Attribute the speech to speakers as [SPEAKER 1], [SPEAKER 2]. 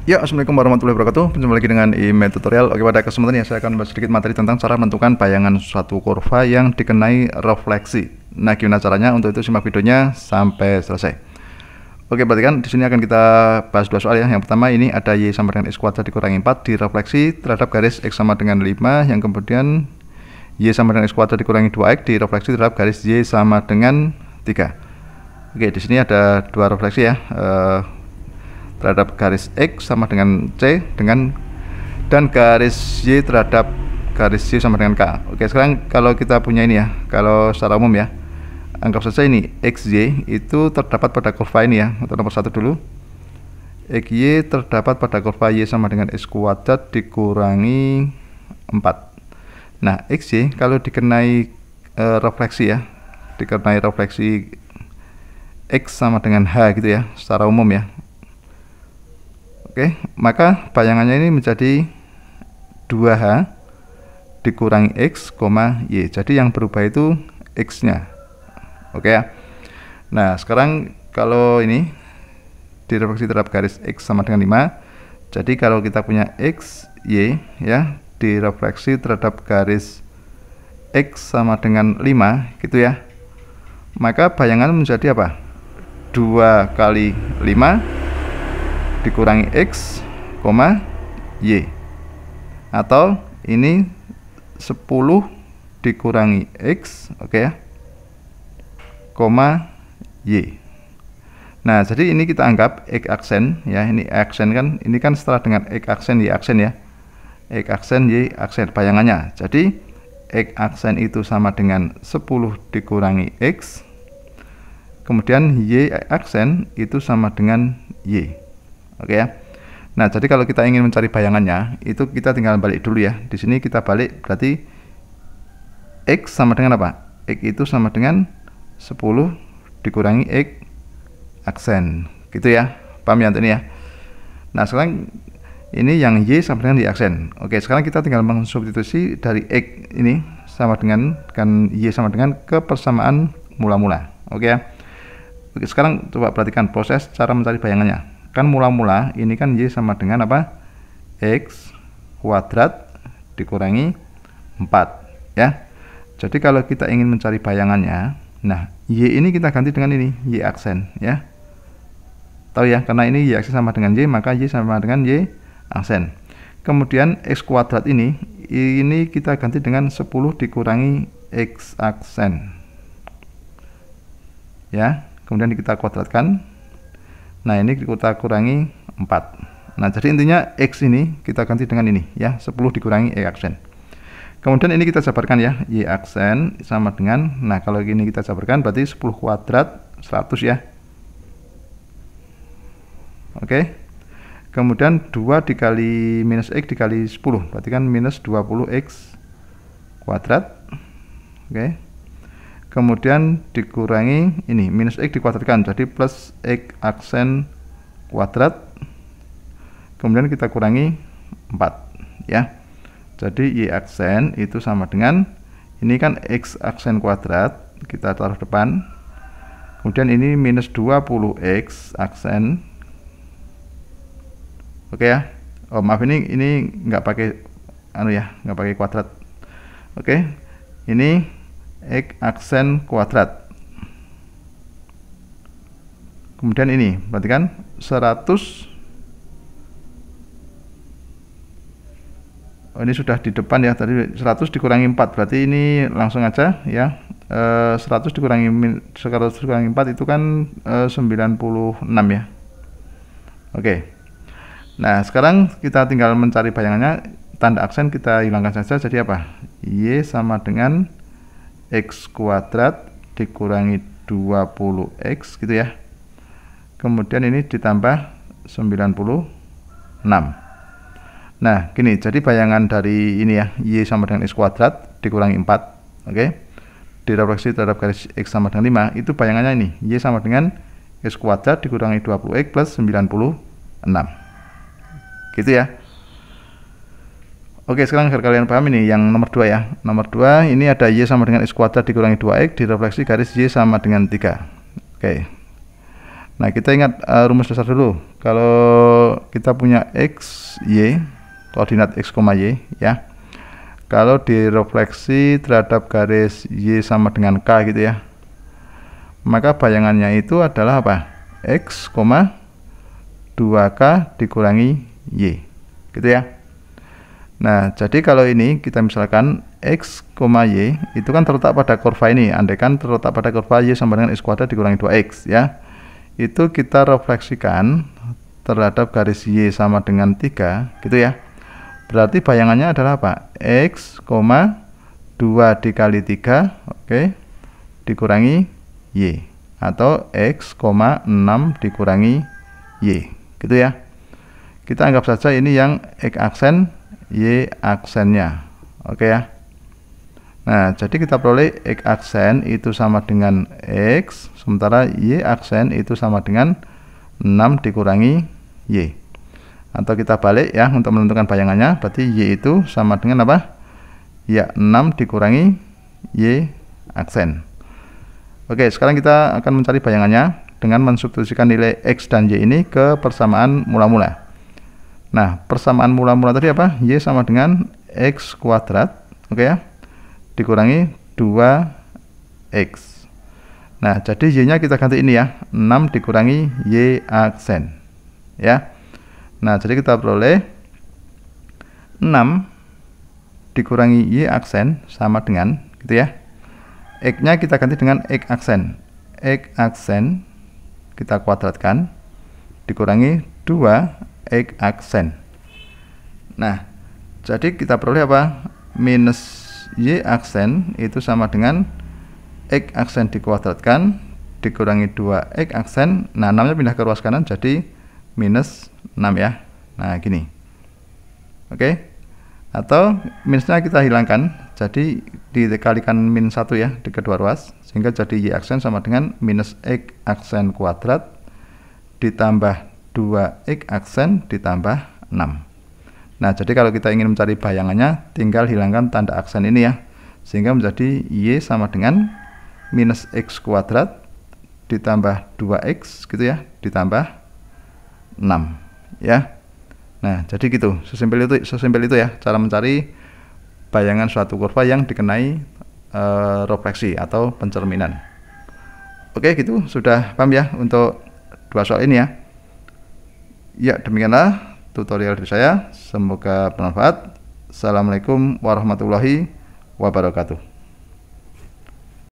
[SPEAKER 1] Ya, assalamualaikum warahmatullahi wabarakatuh. Berjumpa lagi dengan email tutorial. Oke, pada kesempatan ini saya akan bahas sedikit materi tentang cara menentukan bayangan suatu kurva yang dikenai refleksi. Nah, gimana caranya? Untuk itu simak videonya sampai selesai. Oke, perhatikan di sini akan kita bahas dua soal ya. Yang pertama ini ada y sama dengan x kuadrat dikurangi 4 direfleksi terhadap garis x sama dengan 5, yang kemudian y sama dengan x kuadrat dikurangi 2x direfleksi terhadap garis y sama dengan 3. Oke, di sini ada dua refleksi ya. Terhadap garis X sama dengan C dan garis Y terhadap garis Y sama dengan K. Oke, sekarang kalau kita punya ini ya, kalau secara umum ya, anggap saja ini XY itu terdapat pada kurva ini ya, untuk nomor 1 dulu. XY terdapat pada kurva Y sama dengan X kuadrat dikurangi 4. Nah, XY kalau dikenai refleksi ya, dikenai refleksi X sama dengan H gitu ya, secara umum ya. Oke, maka bayangannya ini menjadi 2H dikurangi X, Y. Jadi yang berubah itu X-nya. Oke ya. Nah, sekarang kalau ini direfleksi terhadap garis X sama dengan 5. Jadi kalau kita punya X, Y ya, direfleksi terhadap garis X sama dengan 5 gitu ya. Maka bayangan menjadi apa? 2 kali 5 dikurangi X, Y, atau ini 10 dikurangi X, oke ya, Y. Nah, jadi ini kita anggap X aksen ya, ini aksen kan, ini kan setelah dengan X aksen Y aksen ya, X aksen Y aksen bayangannya. Jadi X aksen itu sama dengan 10 dikurangi X, kemudian Y aksen itu sama dengan Y. Oke ya. Nah, jadi kalau kita ingin mencari bayangannya, itu kita tinggal balik dulu ya. Di sini kita balik, berarti X sama dengan apa? X itu sama dengan 10 dikurangi X aksen. Gitu ya. Paham ya untuk ini ya? Nah, sekarang ini yang Y sama dengan Y aksen. Oke, sekarang kita tinggal mensubstitusi dari X ini sama dengan Y sama dengan ke persamaan mula-mula. Oke ya. Oke, sekarang coba perhatikan proses cara mencari bayangannya. Kan mula-mula ini kan Y sama dengan apa? X kuadrat dikurangi 4 ya. Jadi kalau kita ingin mencari bayangannya, nah Y ini kita ganti dengan ini Y aksen ya. Tahu ya, karena ini Y aksen sama dengan Y, maka Y sama dengan Y aksen. Kemudian X kuadrat ini kita ganti dengan 10 dikurangi X aksen ya. Kemudian kita kuadratkan. Nah, ini kita kurangi 4. Nah, jadi intinya X ini kita ganti dengan ini ya, 10 dikurangi Y aksen. Kemudian ini kita jabarkan ya, Y aksen sama dengan, nah kalau ini kita jabarkan berarti 10 kuadrat 100 ya. Oke. Kemudian 2 dikali minus X dikali 10, berarti kan minus 20X kuadrat. Oke. Kemudian dikurangi ini minus X dikuadratkan, jadi plus X aksen kuadrat, kemudian kita kurangi 4 ya. Jadi Y aksen itu sama dengan, ini kan X aksen kuadrat, kita taruh depan, kemudian ini minus 20X aksen. Oke ya. Oh maaf, ini nggak pakai nggak pakai kuadrat. Oke, ini X aksen kuadrat. Kemudian ini, berarti kan 100. Oh, ini sudah di depan ya, tadi 100 dikurangi 4, berarti ini langsung aja ya. 100 dikurangi 4 itu kan 96 ya. Oke. Nah, sekarang kita tinggal mencari bayangannya, tanda aksen kita hilangkan saja, jadi apa? Y sama dengan X kuadrat dikurangi 20X gitu ya. Kemudian ini ditambah 96. Nah, gini, jadi bayangan dari ini ya, Y sama dengan X kuadrat dikurangi 4. Oke. Direfleksi terhadap garis X sama dengan 5, itu bayangannya ini, Y sama dengan X kuadrat dikurangi 20X plus 96. Gitu ya. Oke, sekarang agar kalian paham ini yang nomor 2 ya. Nomor 2 ini ada Y sama dengan X kuadrat dikurangi 2X direfleksi garis Y sama dengan 3. Oke. Nah, kita ingat rumus dasar dulu. Kalau kita punya x, y, koordinat x, y ya. Kalau direfleksi terhadap garis y sama dengan k gitu ya, maka bayangannya itu adalah apa? X, 2k dikurangi y gitu ya. Nah, jadi kalau ini kita misalkan x, y itu kan terletak pada kurva ini. Andaikan terletak pada kurva y sama dengan x kuadrat dikurangi 2x ya. Itu kita refleksikan terhadap garis y sama dengan 3 gitu ya. Berarti bayangannya adalah apa? X, 2 dikali 3 oke, dikurangi y, atau x, 6 dikurangi y gitu ya. Kita anggap saja ini yang x aksen, y aksennya, oke ya. Nah, jadi kita peroleh x aksen itu sama dengan x, sementara y aksen itu sama dengan 6 dikurangi y. Atau kita balik ya untuk menentukan bayangannya, berarti y itu sama dengan apa? Ya, 6 dikurangi y aksen. Oke, sekarang kita akan mencari bayangannya dengan mensubstitusikan nilai x dan y ini ke persamaan mula-mula. Nah, persamaan mula-mula tadi apa? Y sama dengan x kuadrat, oke ya, dikurangi 2x. Nah, jadi y-nya kita ganti ini ya, 6 dikurangi y aksen ya. Nah, jadi kita peroleh 6 dikurangi y aksen sama dengan gitu ya, x-nya kita ganti dengan x aksen. X aksen kita kuadratkan dikurangi 2x aksen. Nah, jadi kita peroleh apa? Minus y aksen itu sama dengan x aksen dikuadratkan dikurangi 2x aksen. Nah, 6 nya pindah ke ruas kanan jadi minus 6 ya. Nah, gini. Oke. Atau minusnya kita hilangkan, jadi dikalikan min 1 ya di kedua ruas, sehingga jadi y aksen sama dengan minus x aksen kuadrat ditambah 2x aksen ditambah 6. Nah, jadi kalau kita ingin mencari bayangannya, tinggal hilangkan tanda aksen ini ya, sehingga menjadi y sama dengan minus x kuadrat ditambah 2x gitu ya, ditambah 6 ya. Nah, jadi gitu, sesimpel itu ya cara mencari bayangan suatu kurva yang dikenai refleksi atau pencerminan. Oke, gitu, sudah paham ya untuk dua soal ini ya. Ya, demikianlah tutorial dari saya, semoga bermanfaat. Assalamualaikum warahmatullahi wabarakatuh.